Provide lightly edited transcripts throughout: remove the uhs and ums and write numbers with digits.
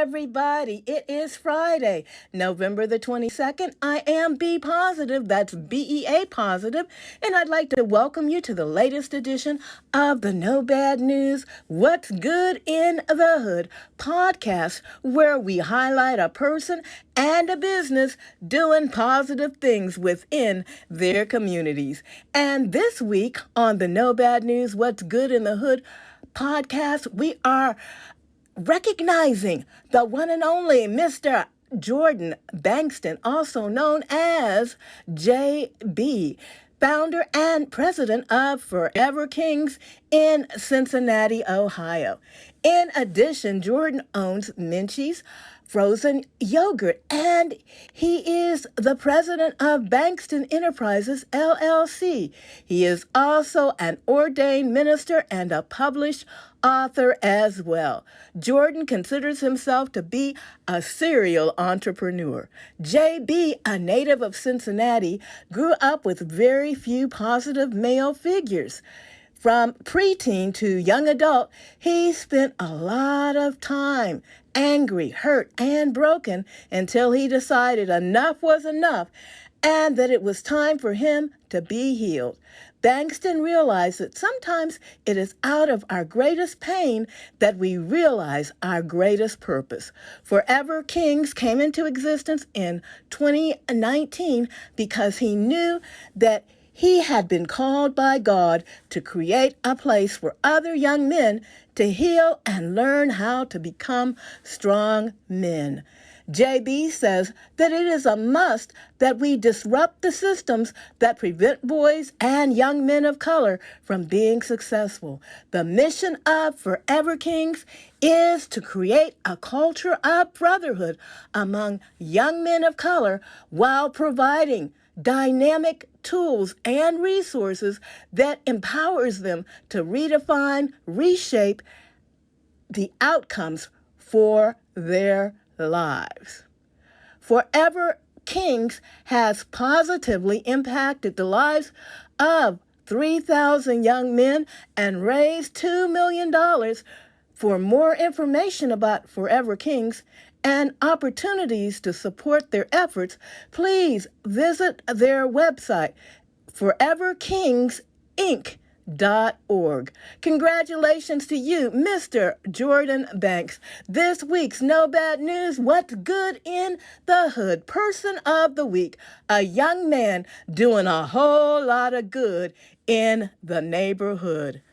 everybody. It is Friday, November the 22nd. I am B positive, that's BEA positive, and I'd like to welcome you to the latest edition of the No Bad News, What's Good in the Hood podcast, where we highlight a person and a business doing positive things within their communities. And this week on the No Bad News, What's Good in the Hood podcast, we are recognizing the one and only Mr. Jordan Bankston, also known as JB, founder and president of Forever Kings in Cincinnati, Ohio. In addition, Jordan owns Minchie's frozen yogurt, and he is the president of Bankston Enterprises, LLC. He is also an ordained minister and a published author as well. Jordan considers himself to be a serial entrepreneur. JB, a native of Cincinnati, grew up with very few positive male figures. From preteen to young adult, he spent a lot of time angry, hurt, and broken until he decided enough was enough and that it was time for him to be healed. Bankston realized that sometimes it is out of our greatest pain that we realize our greatest purpose. Forever Kings came into existence in 2019 because he knew that he had been called by God to create a place for other young men to heal and learn how to become strong men. JB says that it is a must that we disrupt the systems that prevent boys and young men of color from being successful. The mission of Forever Kings is to create a culture of brotherhood among young men of color while providing dynamic tools and resources that empowers them to redefine, reshape the outcomes for their lives. Forever Kings has positively impacted the lives of 3,000 young men and raised $2 million. For more information about Forever Kings and opportunities to support their efforts, please visit their website, foreverkingsinc.org. Congratulations to you, Mr. Jordan Banks. This week's No Bad News, What's Good in the Hood Person of the Week, a young man doing a whole lot of good in the neighborhood.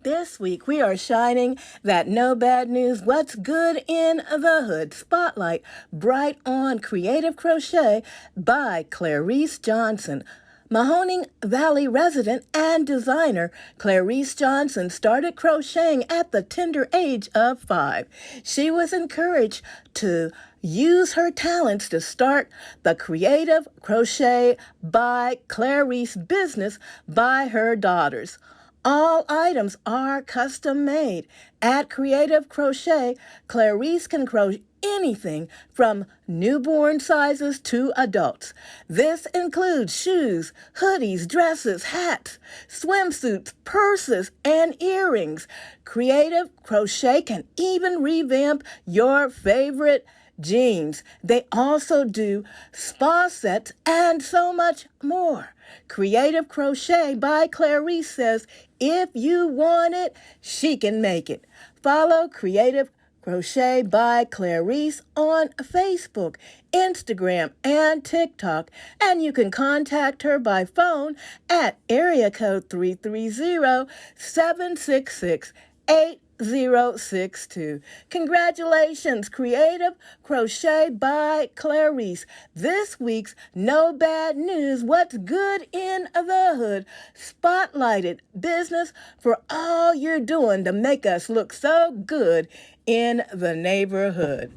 This week, we are shining that No Bad News, What's Good in the Hood spotlight bright on Creative Crochet by Clareice Johnson. Mahoning Valley resident and designer Clareice Johnson started crocheting at the tender age of 5. She was encouraged to use her talents to start the Creative Crochet by Clareice business by her daughters. All items are custom made. At Creative Crochet, Clareice can crochet anything from newborn sizes to adults. This includes shoes, hoodies, dresses, hats, swimsuits, purses, and earrings. Creative Crochet can even revamp your favorite jeans. They also do spa sets and so much more. Creative Crochet by Clareice says, if you want it, she can make it. Follow Creative Crochet by Clareice on Facebook, Instagram, and TikTok, and you can contact her by phone at area code 330-766-8062. Congratulations, Creative Crochet by Clareice. This week's No Bad News, What's Good in the Hood spotlighted business for all you're doing to make us look so good in the neighborhood.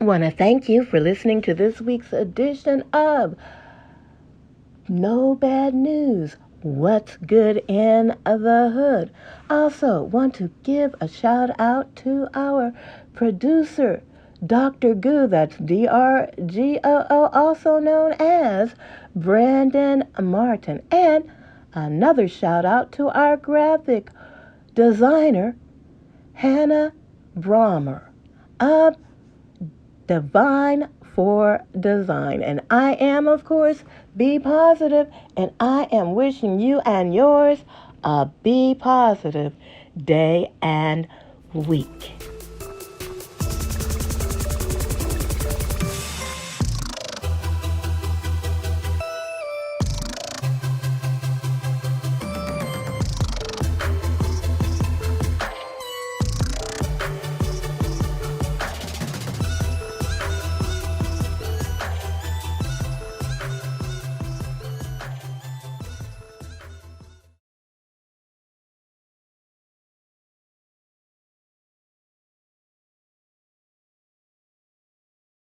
I want to thank you for listening to this week's edition of No Bad News, What's Good in the Hood. Also want to give a shout out to our producer, Dr. Goo, that's DRGOO, also known as Brandon Martin. And another shout out to our graphic designer, Hannah Brommer of Divine for Design. And I am, of course, Be Positive, and I am wishing you and yours a Be Positive day and week.